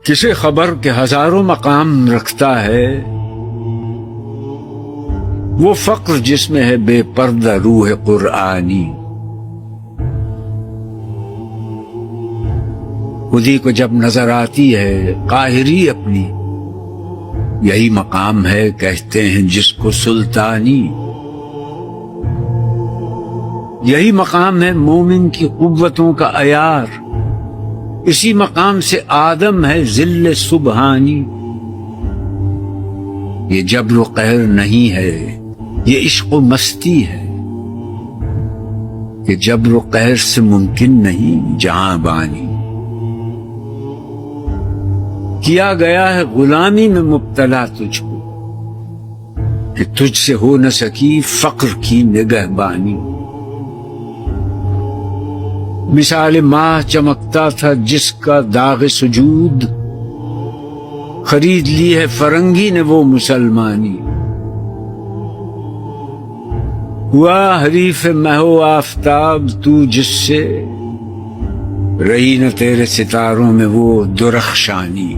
کسے خبر کہ ہزاروں مقام رکھتا ہے وہ فقر جس میں ہے بے پردہ روح قرآنی. خودی کو جب نظر آتی ہے قاہری اپنی، یہی مقام ہے کہتے ہیں جس کو سلطانی. یہی مقام ہے مومن کی قوتوں کا عیار، اسی مقام سے آدم ہے ذل سبحانی. یہ جبر و قہر نہیں ہے، یہ عشق و مستی ہے. یہ جبر و قہر سے ممکن نہیں جہاں بانی. کیا گیا ہے غلامی میں مبتلا تجھ کو کہ تجھ سے ہو نہ سکی فقر کی نگہبانی. مثال ماہ چمکتا تھا جس کا داغ سجود، خرید لی ہے فرنگی نے وہ مسلمانی. ہوا حریف مہ و آفتاب تو جس سے، رہی نہ تیرے ستاروں میں وہ درخشانی.